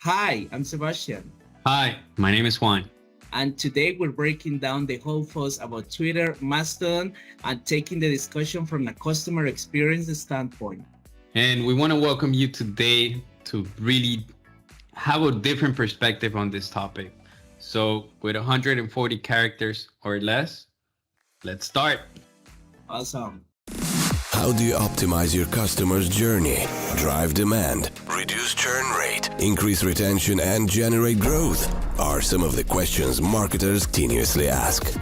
Hi, I'm Sebastian, Hi, my name is Juan. and today we're breaking down the whole fuss about Twitter, Mastodon, and taking the discussion from a customer experience standpoint. And we want to welcome you today to really have a different perspective on this topic. So, with 140 characters or less, let's start. Awesome. How do you optimize your customer's journey, drive demand, reduce churn rate, increase retention, and generate growth? Are some of the questions marketers continuously ask.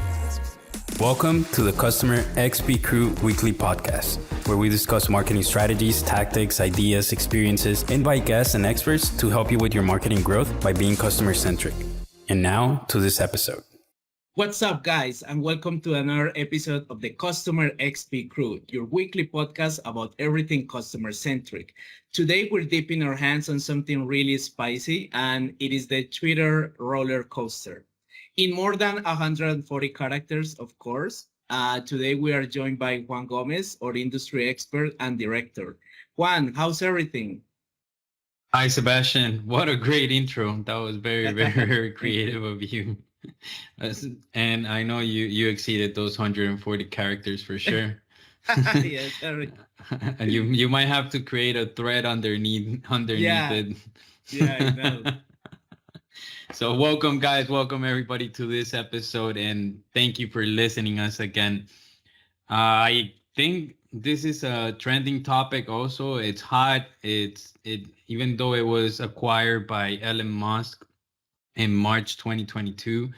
Welcome to the Customer XP Crew Weekly Podcast, where we discuss marketing strategies, tactics, ideas, experiences, invite guests and experts to help you with your marketing growth by being customer-centric. And now to this episode. What's up, guys, and welcome to another episode of the Customer XP Crew, your weekly podcast about everything customer-centric. Today, we're dipping our hands on something really spicy, and it is the Twitter roller coaster. In more than 140 characters, of course. Today, we are joined by Juan Gomez, our industry expert and director. Juan, how's everything? Hi, Sebastian. What a great intro. That was very, very, very creative of you. And I know you exceeded those 140 characters for sure. Yes, sorry. And you might have to create a thread underneath Yeah. it. Yeah, I know. So welcome, guys. Welcome everybody to this episode, and thank you for listening us again. I think this is a trending topic. Also, it's hot. Even though it was acquired by Elon Musk in March 2022.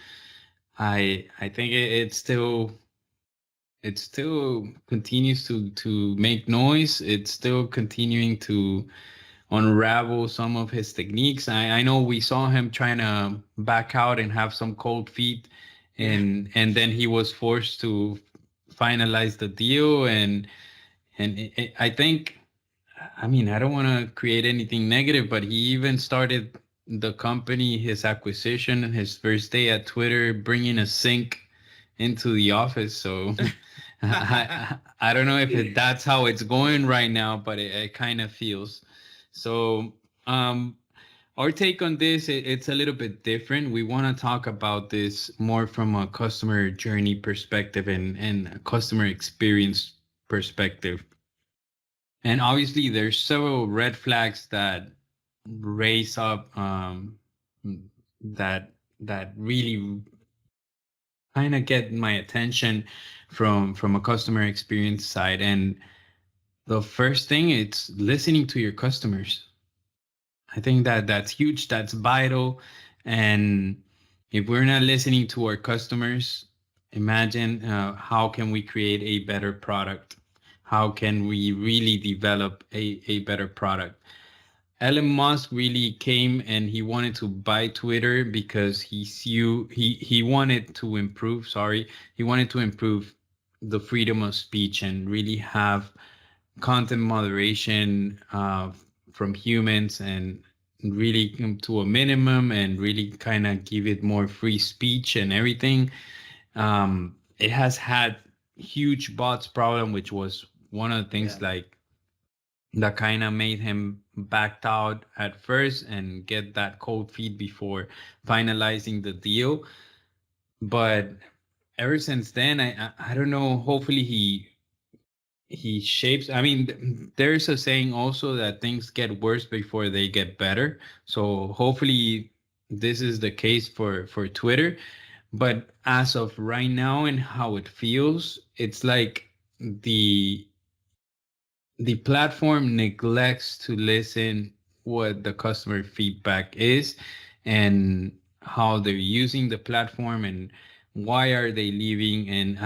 I think it still continues to make noise. It's still continuing to unravel some of his techniques. I know we saw him trying to back out and have some cold feet, and then he was forced to finalize the deal. I think, I mean, I don't want to create anything negative, but he even started the company, his acquisition, his first day at Twitter, bringing a sink into the office. So I don't know if that's how it's going right now, but it kind of feels. So our take on this, it's a little bit different. We want to talk about this more from a customer journey perspective and a customer experience perspective. And obviously, there's several red flags that raise up that really kind of get my attention from a customer experience side. And the first thing, it's listening to your customers. I think that's huge. That's vital. And if we're not listening to our customers, imagine how can we create a better product? How can we really develop a better product? Elon Musk really came and he wanted to buy Twitter because he wanted to improve, he wanted to improve the freedom of speech and really have content moderation from humans and really come to a minimum and really kind of give it more free speech and everything. It has had huge bots problem, which was one of the things like that kind of made him backed out at first and get that cold feet before finalizing the deal. But ever since then, I don't know. Hopefully he shapes. I mean, there's a saying also that things get worse before they get better. So hopefully this is the case for Twitter. But as of right now and how it feels, it's like the platform neglects to listen what the customer feedback is and how they're using the platform and why are they leaving. And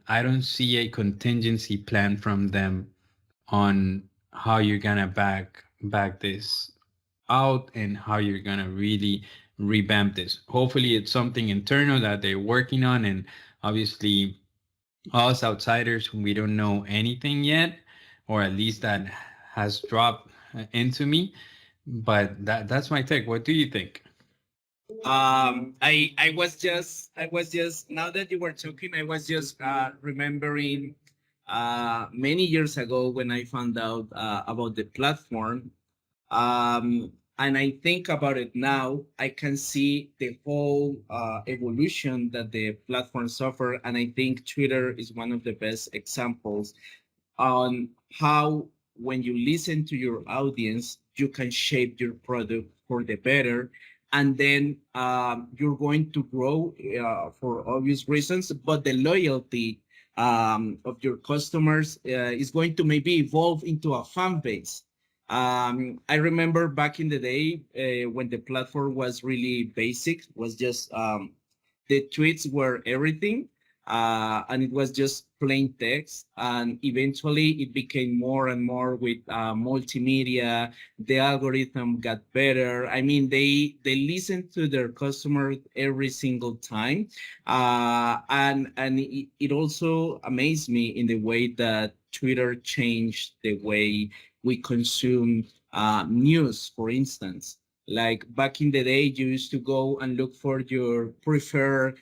I don't see a contingency plan from them on how you're gonna back this out and how you're gonna really revamp this. Hopefully it's something internal that they're working on, and obviously us outsiders, we don't know anything yet, or at least that has dropped into me. But that's my take. What do you think? I was just now that you were talking, I was just remembering many years ago when I found out about the platform. and I think about it now, I can see the whole evolution that the platform suffered. And I think Twitter is one of the best examples on how, when you listen to your audience, you can shape your product for the better. And then you're going to grow for obvious reasons, but the loyalty of your customers is going to maybe evolve into a fan base. I remember back in the day when the platform was really basic, was just the tweets were everything, and it was just plain text. And eventually, it became more and more with multimedia. The algorithm got better. I mean, they listened to their customers every single time, and it also amazed me in the way that Twitter changed the way we consume news, for instance. Like back in the day, you used to go and look for your preferred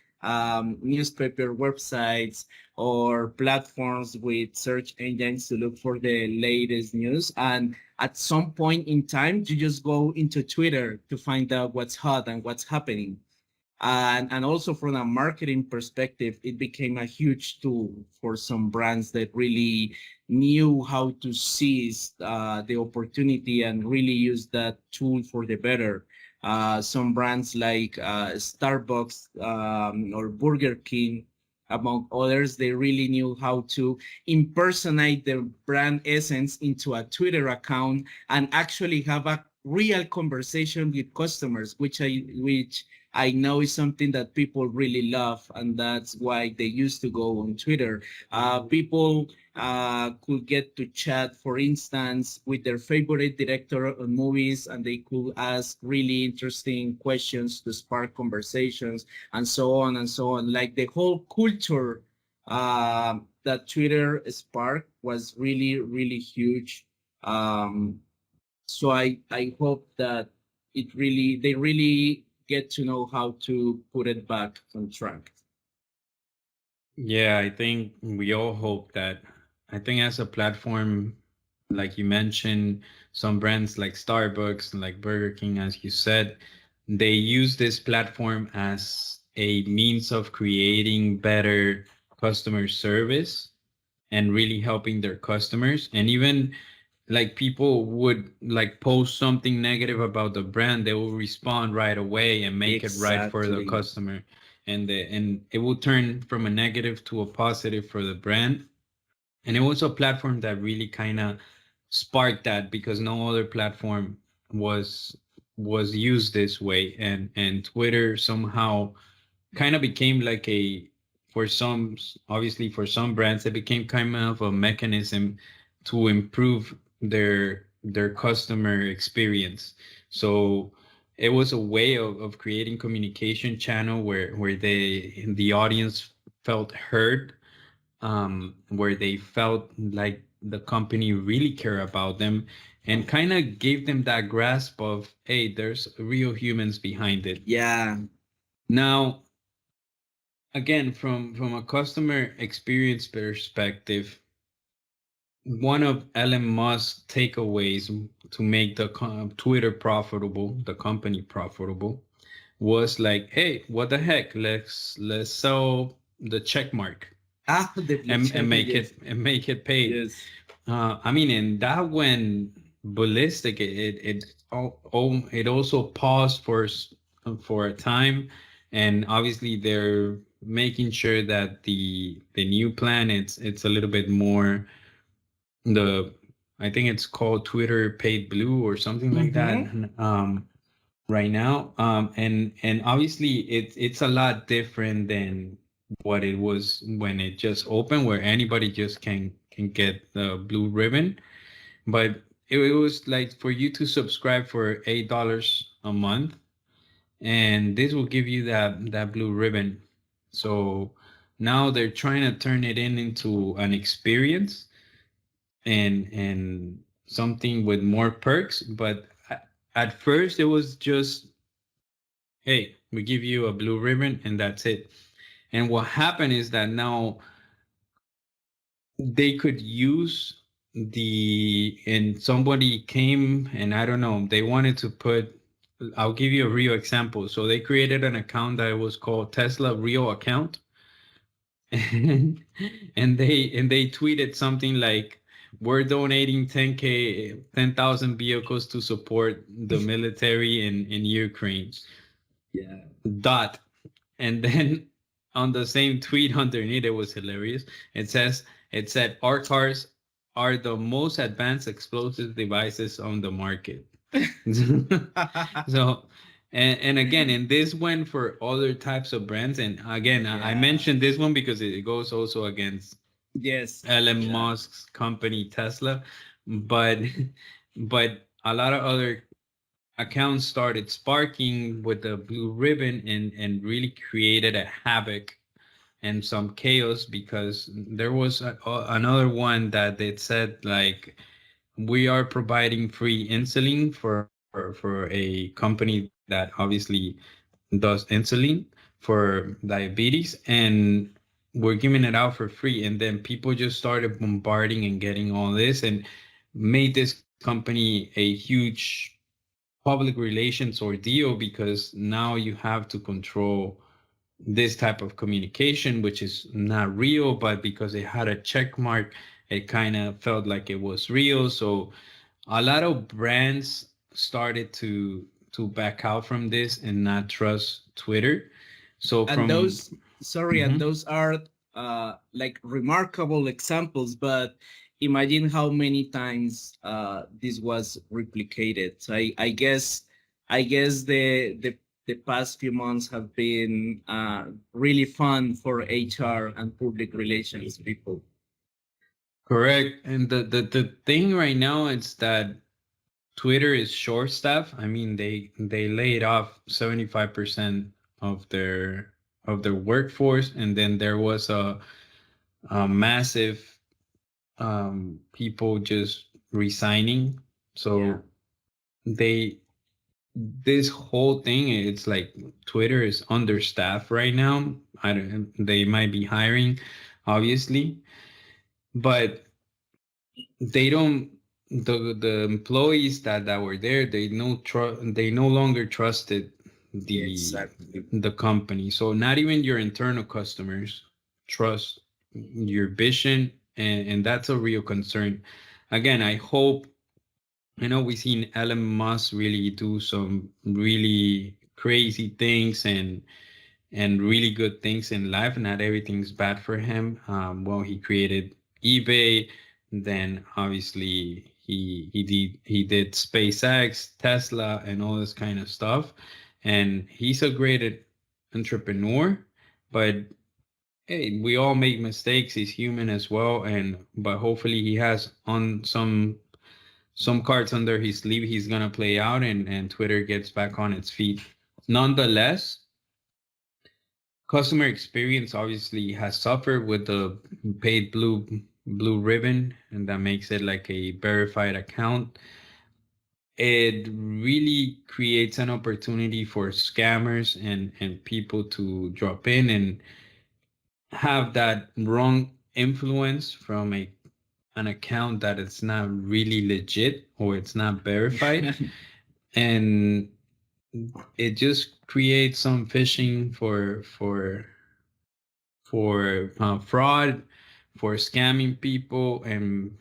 newspaper websites or platforms with search engines to look for the latest news. And at some point in time, you just go into Twitter to find out what's hot and what's happening. And also from a marketing perspective, it became a huge tool for some brands that really knew how to seize the opportunity and really use that tool for the better. Some brands like Starbucks or Burger King, among others, they really knew how to impersonate their brand essence into a Twitter account and actually have a real conversation with customers, which I know is something that people really love, and that's why they used to go on Twitter. People could get to chat, for instance, with their favorite director on movies, and they could ask really interesting questions to spark conversations, and so on and so on. Like the whole culture that Twitter sparked was really, really huge. Um, so I hope that they really get to know how to put it back on track. Yeah, I think we all hope that. I think as a platform, like you mentioned, some brands like Starbucks, like Burger King, as you said, they use this platform as a means of creating better customer service and really helping their customers. And even like people would like post something negative about the brand, they will respond right away and make it right for the Exactly. customer. And it will turn from a negative to a positive for the brand. And it was a platform that really kind of sparked that because no other platform was was used this way. And Twitter somehow kind of became like a, for some, obviously for some brands, it became kind of a mechanism to improve their customer experience. So it was a way of creating communication channel where the audience felt heard, where they felt like the company really care about them, and kind of gave them that grasp of, hey, there's real humans behind it. Yeah. Now, again, from a customer experience perspective, one of Elon Musk's takeaways to make the Twitter profitable, the company profitable, was like, hey, what the heck? Let's sell the check mark The and make yes. it paid. Yes. I mean, and that went ballistic. It also paused for a time, and obviously they're making sure that the new plan, it's a little bit more the, I think it's called Twitter Paid Blue or something like that. Mm-hmm. Right now, and obviously it's a lot different than what it was when it just opened, where anybody just can get the blue ribbon. But it was like for you to subscribe for $8 a month, and this will give you that blue ribbon. So now they're trying to turn it into an experience and something with more perks. But at first it was just, hey, we give you a blue ribbon and that's it. And what happened is that now they could use and somebody came and I don't know, they wanted to put, I'll give you a real example. So they created an account that was called Tesla Real Account. and they tweeted something like, we're donating 10,000 vehicles to support the military in Ukraine. Yeah. Dot. And then on the same tweet underneath, it was hilarious. It said our cars are the most advanced explosive devices on the market. So and again, and this went for other types of brands. And again, I Yeah. mentioned this one because it goes also against Yes. Elon Yeah. Musk's company Tesla, but but a lot of other accounts started sparking with the blue ribbon and really created a havoc and some chaos, because there was another one that they said like, we are providing free insulin for a company that obviously does insulin for diabetes, and we're giving it out for free. And then people just started bombarding and getting all this and made this company a huge public relations ordeal, because now you have to control this type of communication, which is not real, but because it had a check mark, it kind of felt like it was real. So a lot of brands started to back out from this and not trust Twitter. So And from those, sorry, and Mhm. those are like remarkable examples, but imagine how many times this was replicated. So I guess the past few months have been really fun for HR and public relations people. Correct. And the thing right now is that Twitter is short staff. I mean, they laid off 75% of their workforce, and then there was a massive people just resigning. Yeah. So they this whole thing, it's like Twitter is understaffed right now. I don't, they might be hiring, obviously, but they don't, the employees that were there, they no longer trusted Yeah, the exactly. the company. So not even your internal customers trust your vision, and that's a real concern. Again, I hope, I know we've seen Elon Musk really do some really crazy things and really good things in life. Not everything's bad for him. Well, he created eBay, then obviously he did SpaceX, Tesla, and all this kind of stuff. And he's a great entrepreneur, but hey, we all make mistakes. He's human as well, and but hopefully he has on some cards under his sleeve he's gonna play out, and Twitter gets back on its feet. Nonetheless, customer experience obviously has suffered with the paid blue ribbon, and that makes it like a verified account. It really creates an opportunity for scammers and people to drop in and have that wrong influence from an account that it's not really legit or it's not verified. And it just creates some phishing for fraud, for scamming people, and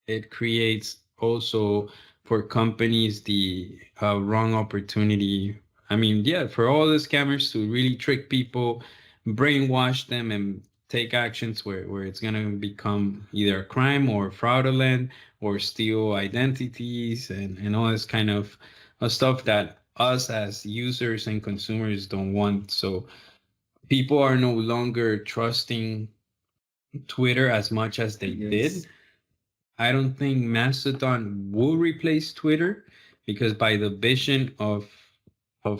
it creates also for companies the wrong opportunity. I mean, yeah, for all the scammers to really trick people, brainwash them, and take actions where it's gonna become either a crime or fraudulent or steal identities and all this kind of stuff that us as users and consumers don't want. So people are no longer trusting Twitter as much as they Yes. did. I don't think Mastodon will replace Twitter, because by the vision of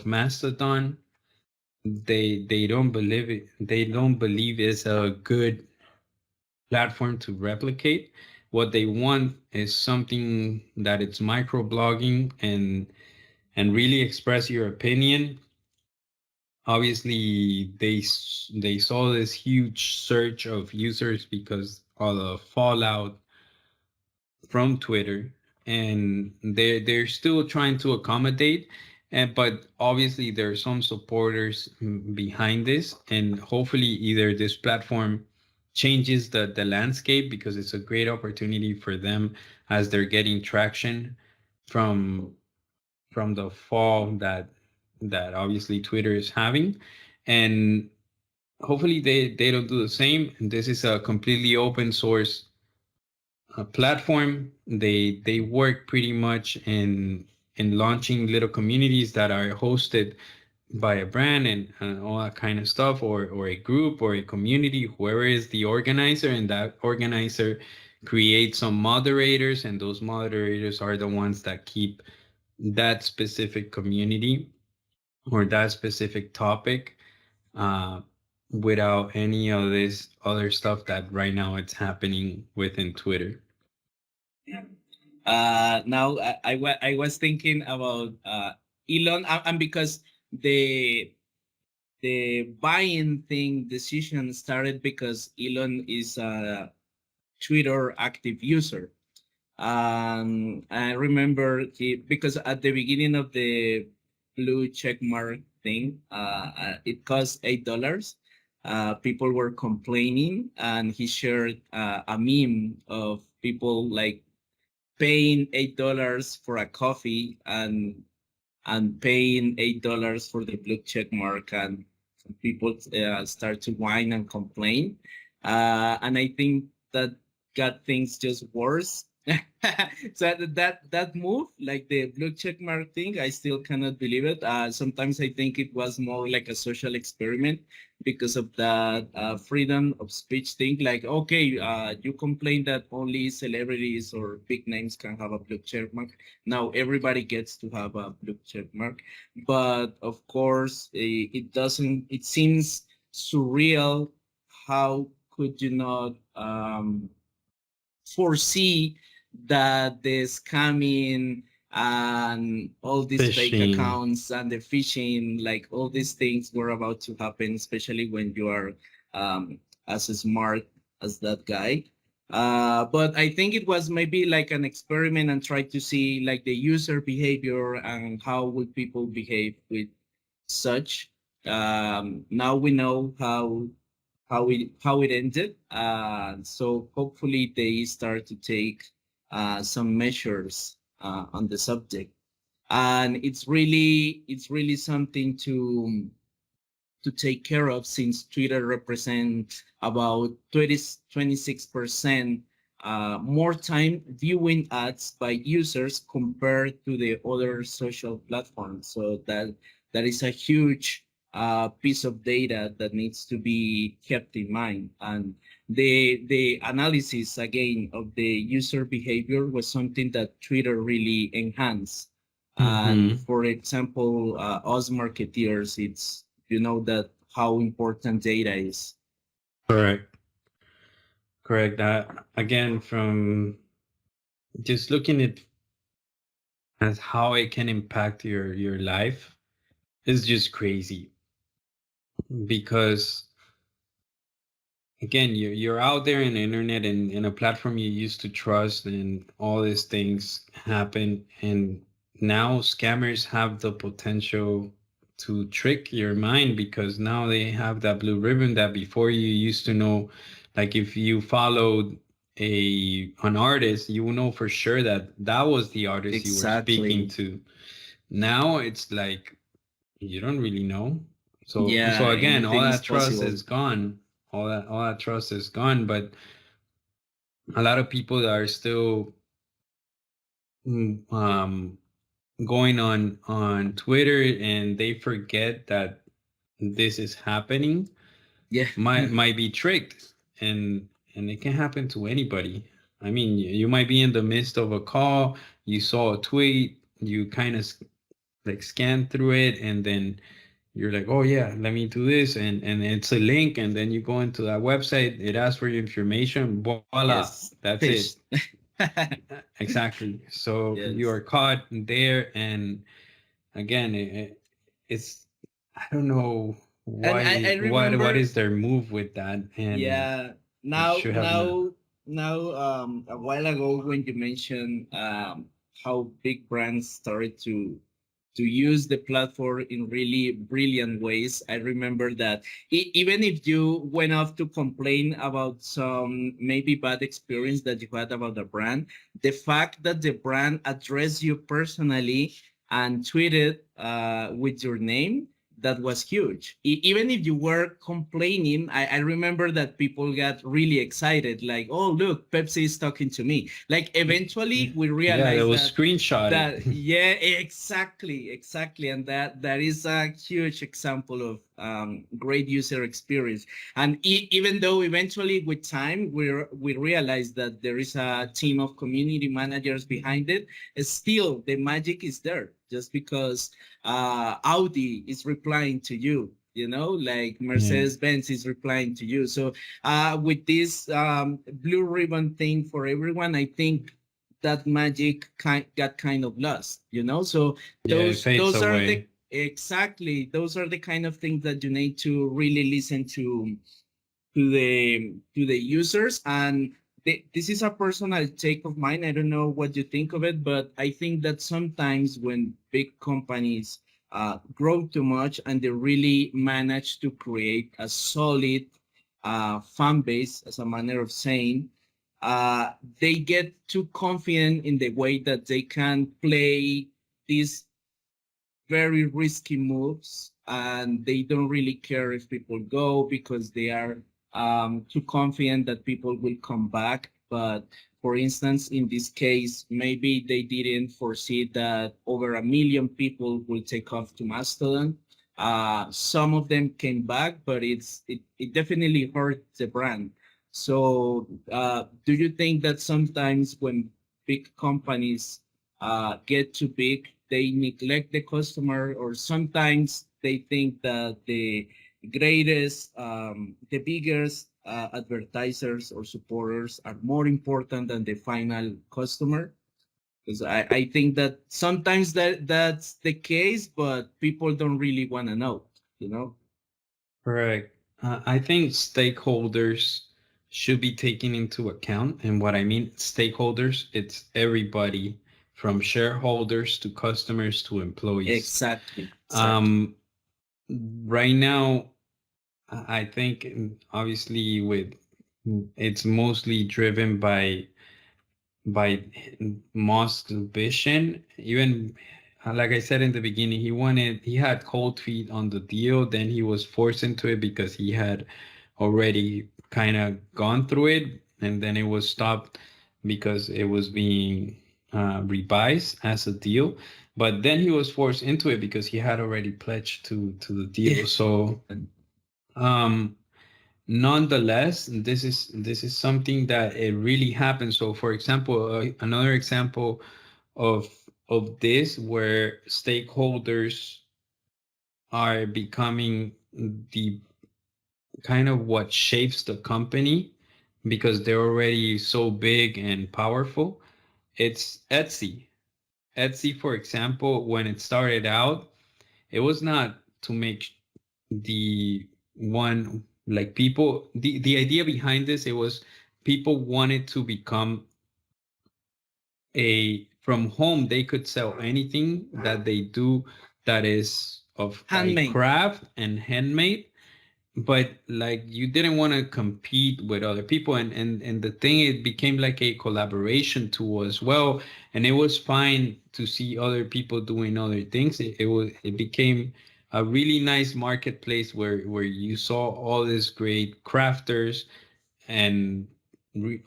Mastodon, they don't believe it. They don't believe it's a good platform to replicate. What they want is something that it's microblogging and really express your opinion. Obviously they saw this huge surge of users because of the fallout from Twitter, and they're still trying to accommodate, and but obviously there are some supporters behind this, and hopefully either this platform changes the landscape, because it's a great opportunity for them as they're getting traction from the fall that obviously Twitter is having, and hopefully they don't do the same. This is a completely open source platform. They work pretty much in launching little communities that are hosted by a brand, and all that kind of stuff, or a group or a community, whoever is the organizer, and that organizer creates some moderators, and those moderators are the ones that keep that specific community or that specific topic uh, without any of this other stuff that right now it's happening within Twitter. Now I was thinking about Elon, and because the buying thing decision started because Elon is a Twitter active user. I remember because at the beginning of the blue check mark thing, it cost $8. People were complaining, and he shared a meme of people like paying $8 for a coffee, and paying $8 for the blue check mark, and people start to whine and complain, and I think that got things just worse. So that move, like the blue check mark thing, I still cannot believe it. Sometimes I think it was more like a social experiment because of that freedom of speech thing. Like, okay, you complain that only celebrities or big names can have a blue check mark. Now everybody gets to have a blue check mark, but of course, it doesn't. It seems surreal. How could you not foresee that the scamming and all these fake Fishing. accounts and the phishing, like all these things were about to happen, especially when you are as smart as that guy. But I think it was maybe like an experiment and try to see like the user behavior and how would people behave with such. Now we know how it ended. So hopefully they start to take some measures on the subject, and it's really something to take care of, since Twitter represents about 26% more time viewing ads by users compared to the other social platforms. So that is a huge piece of data that needs to be kept in mind. And the analysis again of the user behavior was something that Twitter really enhanced. And Mm-hmm. for example, us marketeers, it's that how important data is. Correct. Correct. That again, from just looking at how it can impact your life is just crazy, because again, you're out there in the internet, and in a platform you used to trust, and all these things happen, and now scammers have the potential to trick your mind, because now they have that blue ribbon that before you used to know. Like if you followed an artist, you will know for sure that that was the artist you were speaking Exactly. to. Now it's like you don't really know. So Yeah, again, all anything is that trust possible. is gone. All that trust is gone. But a lot of people are still um, going on Twitter, and they forget that this is happening. Yeah. Might be tricked, and it can happen to anybody. I mean, you might be in the midst of a call, you saw a tweet, you kind of like scan through it, and then you're like, oh yeah, let me do this, and it's a link, and then you go into that website, it asks for your information, voila, Yes. that's it. Fish. Exactly. So you Yes. are caught there, and again, it's, I don't know And I what remember, is their move with that, and yeah, it now should have not. now now, a while ago when you mentioned how big brands started to use the platform in really brilliant ways. I remember that even if you went off to complain about some maybe bad experience that you had about the brand, the fact that the brand addressed you personally and tweeted with your name, that was huge. Even if you were complaining, I remember that people got really excited, like, oh, look, Pepsi is talking to me. Like, eventually we Yeah, that realized was that screenshotted. yeah, exactly, and that is a huge example of great user experience. And even though eventually with time we realized that there is a team of community managers behind it, still the magic is there, just because Audi is replying to you, like Yeah. Mercedes Benz is replying to you. So with this blue ribbon thing for everyone, I think that magic got kind of lost, so Yeah, it fades those are the away. exactly those are the kind of things that you need to really listen to the users. And this is a personal take of mine. I don't know what you think of it, but I think that sometimes when big companies grow too much and they really manage to create a solid fan base, as a manner of saying, they get too confident in the way that they can play these very risky moves, and they don't really care if people go because they are too confident that people will come back. But for instance, in this case, maybe they didn't foresee that over 1 million people will take off to Mastodon. Some of them came back, but it definitely hurt the brand. So do you think that sometimes when big companies get too big, they neglect the customer, or sometimes they think that the biggest advertisers or supporters are more important than the final customer? Because I think that sometimes that's the case, but people don't really want to know, you know? Correct. I think stakeholders should be taken into account. And what I mean, stakeholders, it's everybody from shareholders to customers to employees. Exactly. Um, right now, I think obviously with it's mostly driven by Musk's vision. Even like I said in the beginning, he had cold feet on the deal. Then he was forced into it because he had already kind of gone through it, and then it was stopped because it was being revised as a deal. But then he was forced into it because he had already pledged to the deal. Yeah. So um nonetheless, this is something that it really happens. So for example, another example of this where stakeholders are becoming the kind of what shapes the company because they're already so big and powerful. It's Etsy, for example, when it started out, it was not to make the one like people the idea behind this, it was people wanted to become a from home they could sell anything that they do that is of a Handmade. craft and handmade, but like you didn't want to compete with other people, and the thing, it became like a collaboration tool as well, and it was fine to see other people doing other things. It became a really nice marketplace where you saw all these great crafters and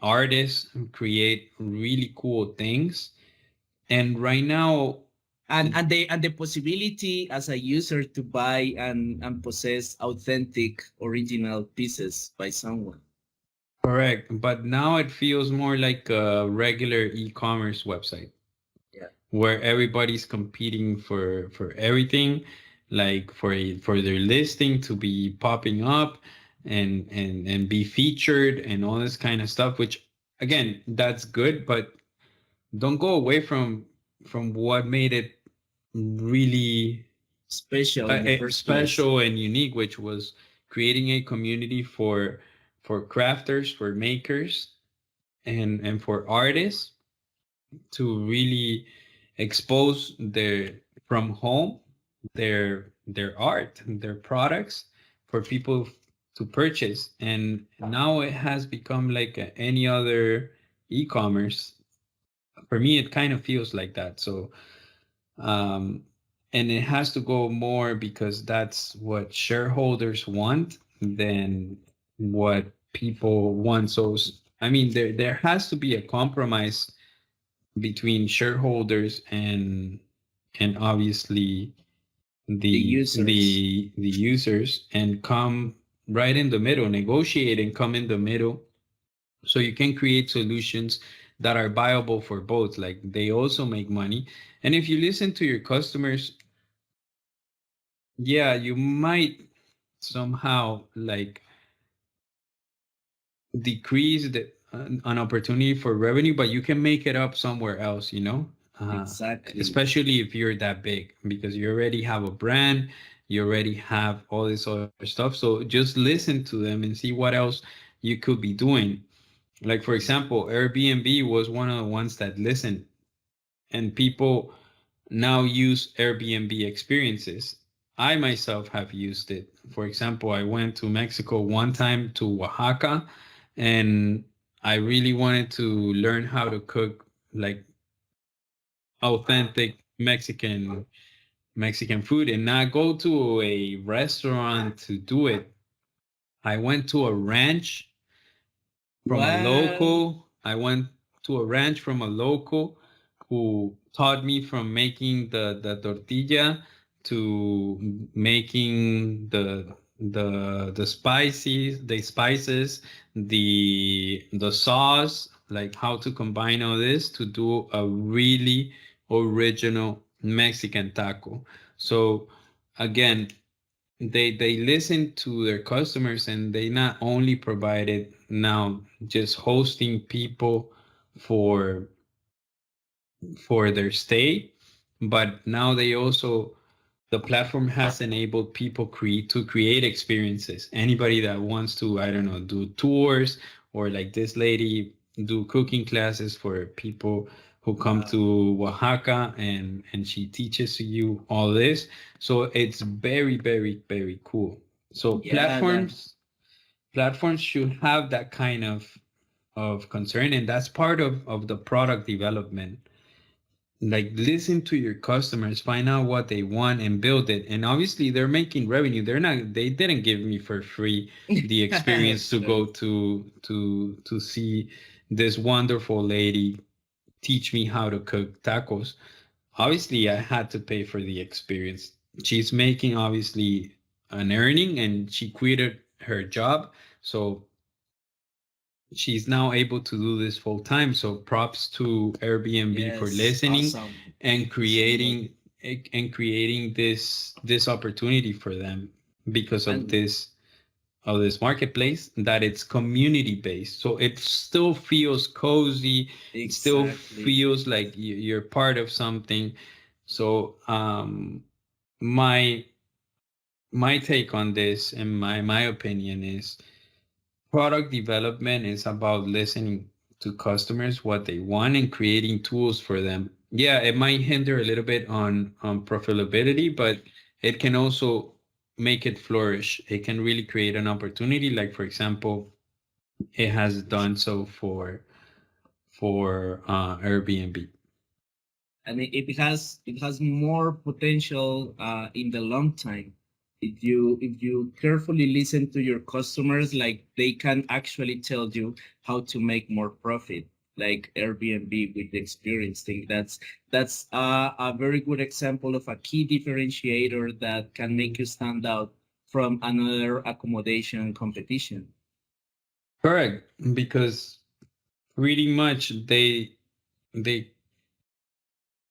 artists create really cool things. And right now, And the possibility as a user to buy and possess authentic original pieces by someone. correct, but now it feels more like a regular e-commerce website Yeah. where everybody's competing for everything, like for their listing to be popping up and be featured and all this kind of stuff, which again, that's good, but don't go away from what made it really Special in the first place. special and unique, which was creating a community for crafters, for makers, and for artists to really expose their from home their art, their products for people to purchase. And now it has become like any other e-commerce. For me, it kind of feels like that. So um, and it has to go more because that's what shareholders want than what people want. So I mean, there has to be a compromise between shareholders and obviously The the users. the users, and come right in the middle, negotiate and come in the middle, so you can create solutions that are viable for both. Like they also make money, and if you listen to your customers, yeah, you might somehow like decrease the an opportunity for revenue, but you can make it up somewhere else, you know. uh, Exactly. Especially if you're that big, because you already have a brand, you already have all this other stuff. So just listen to them and see what else you could be doing. Like for example, Airbnb was one of the ones that listened, and people now use Airbnb experiences. I myself have used it. For example, I went to Mexico one time, to Oaxaca, and I really wanted to learn how to cook like authentic Mexican food and not go to a restaurant to do it. I went to a ranch from a Wow. local. I went to a ranch from a local who taught me from making the tortilla to making the spices, the sauce, like how to combine all this to do a really original Mexican taco. So again, they listen to their customers, and they not only provided now just hosting people for their stay, but now they also, the platform has enabled people create experiences. Anybody that wants to, I don't know, do tours, or like this lady, do cooking classes for people who come Wow. to Oaxaca, and she teaches you all this. So it's very, very, very cool. So Yeah, that platforms should have that kind of concern, and that's part of the product development. Like listen to your customers, find out what they want and build it. And obviously they're making revenue. They didn't give me for free the experience to true. go to see this wonderful lady teach me how to cook tacos. Obviously I had to pay for the experience. She's making obviously an earning, and she quitted her job. So she's now able to do this full time. So props to Airbnb for Yes, listening awesome. and Absolutely. creating this opportunity for them, because And of this marketplace, that it's community based. So it still feels cozy, still exactly. feels like you're part of something. So my my take on this, and my opinion is, product development is about listening to customers, what they want, and creating tools for them. Yeah, it might hinder a little bit on profitability, but it can also make it flourish. It can really create an opportunity. Like for example, it has done so for Airbnb. And it has more potential in the long time. If you carefully listen to your customers, like they can actually tell you how to make more profit, like Airbnb with the experience thing. That's a very good example of a key differentiator that can make you stand out from another accommodation competition. Correct, because pretty much they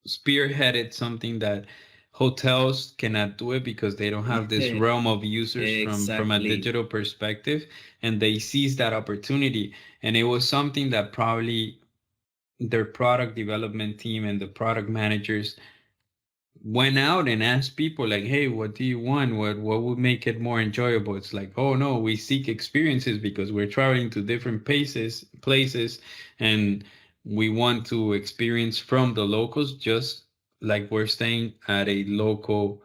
spearheaded something that hotels cannot do it, because they don't have this realm of users from a Exactly. digital perspective, and they seized that opportunity. And it was something that probably their product development team and the product managers went out and asked people like, hey, what do you want? What would make it more enjoyable? It's like, oh no, we seek experiences because we're traveling to different places, and we want to experience from the locals, just like we're staying at a local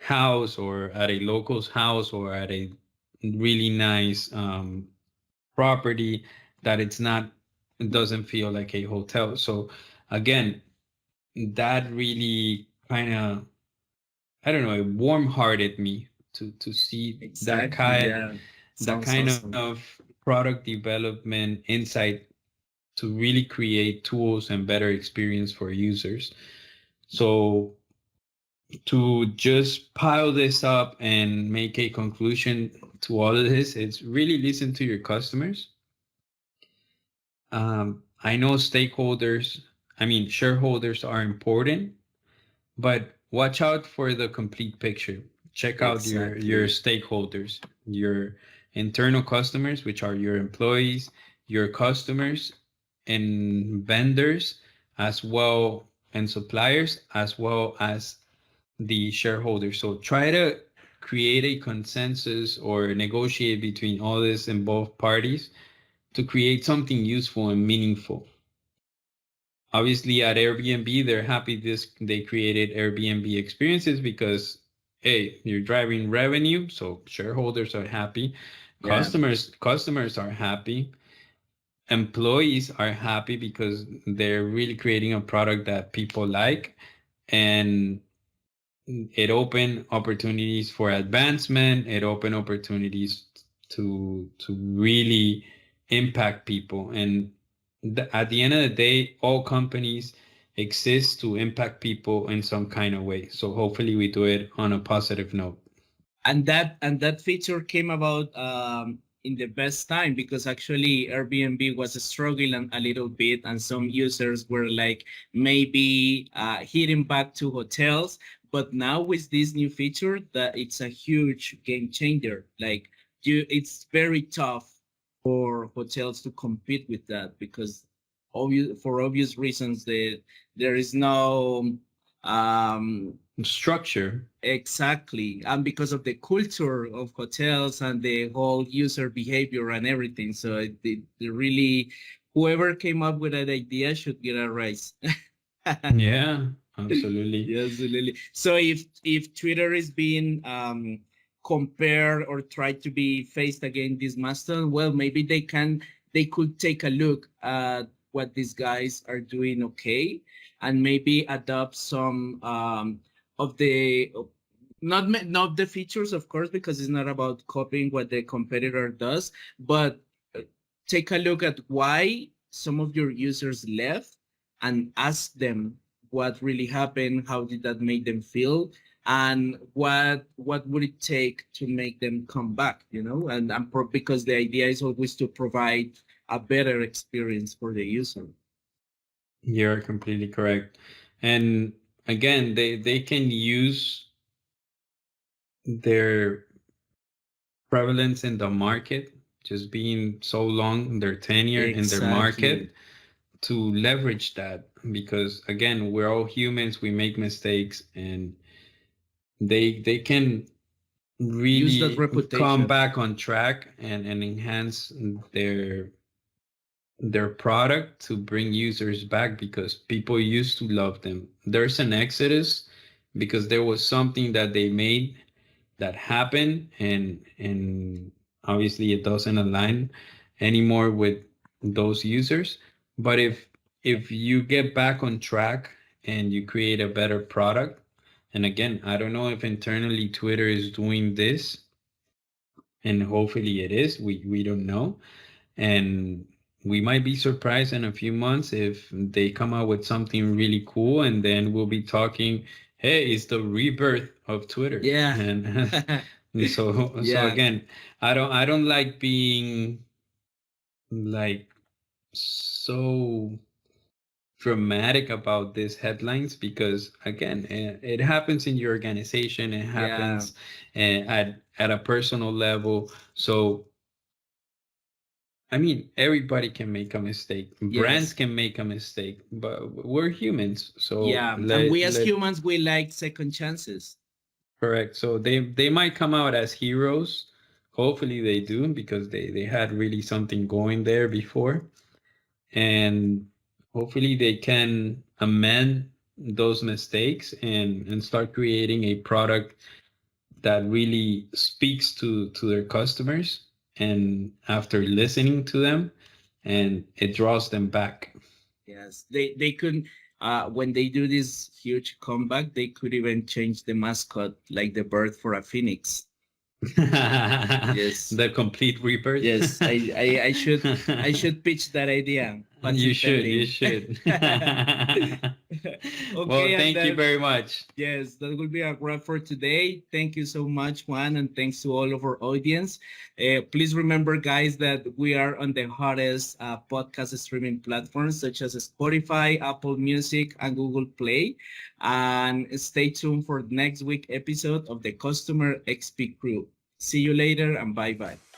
house or at a local's house or at a really nice property, that it doesn't feel like a hotel. So again, that really kind of, I don't know, it warm-hearted me to see Exactly. Yeah. that Sounds kind awesome. of product development insight to really create tools and better experience for users. So to just pile this up and make a conclusion to all of this, it's really listen to your customers. I know shareholders are important, but watch out for the complete picture. Check out your Exactly. stakeholders, your internal customers, which are your employees, your customers and vendors, as well, and suppliers, as well as the shareholders. So try to create a consensus or negotiate between all this and both parties to create something useful and meaningful. Obviously, at Airbnb, they're happy they created Airbnb experiences because, hey, you're driving revenue, so shareholders are happy, Yeah. customers are happy, employees are happy because they're really creating a product that people like, and it opened opportunities for advancement. It opened opportunities to really impact people. And at the end of the day, all companies exist to impact people in some kind of way. So hopefully we do it on a positive note. And that feature came about in the best time, because actually Airbnb was struggling a little bit, and some users were like maybe hitting back to hotels. But now with this new feature, that it's a huge game changer. Like, it's very tough for hotels to compete with that, because for obvious reasons, there is no Structure. exactly, and because of the culture of hotels and the whole user behavior and everything. So they really, whoever came up with that idea should get a raise. Yeah, absolutely. Yes, absolutely. So if Twitter is being compared or tried to be faced against this Mastodon, well, maybe they could take a look at what these guys are doing, okay, and maybe adopt some of the not the features, of course, because it's not about copying what the competitor does, but take a look at why some of your users left and ask them what really happened, how did that make them feel, and what would it take to make them come back, because the idea is always to provide a better experience for the user. You're completely correct. And again, they can use their prevalence in the market, just being so long, their tenure in their Exactly. market, to leverage that. Because again, we're all humans, we make mistakes, and they can Use that really come reputation. back on track and enhance their product to bring users back, because people used to love them. There's an exodus because there was something that they made that happened, and obviously it doesn't align anymore with those users. But if you get back on track and you create a better product, and again, I don't know if internally Twitter is doing this, and hopefully it is, we don't know, and we might be surprised in a few months if they come out with something really cool, and then we'll be talking, hey, it's the rebirth of Twitter. Yeah. And so Yeah. again, I don't like being like so dramatic about these headlines, because again, it happens in your organization, it Yeah. happens at a personal level. So I mean, everybody can make a mistake. Brands Yes. can make a mistake, but we're humans. So Yeah, and we as humans, we like second chances. correct. So they might come out as heroes. Hopefully they do because they had really something going there before. And hopefully they can amend those mistakes and start creating a product that really speaks to their customers and after listening to them and it draws them back. Yes, they could when they do this huge comeback, they could even change the mascot like the bird for a phoenix. Yes. The complete rebirth. Yes, I should pitch that idea. You should, you Patent should. pending. Well, Okay, and thank you very much. yes, that will be a wrap for today. Thank you so much, Juan, and thanks to all of our audience. Please remember, guys, that we are on the hottest podcast streaming platforms such as Spotify, Apple Music, and Google Play. And stay tuned for the next week episode of the Customer XP Crew. See you later, and bye-bye.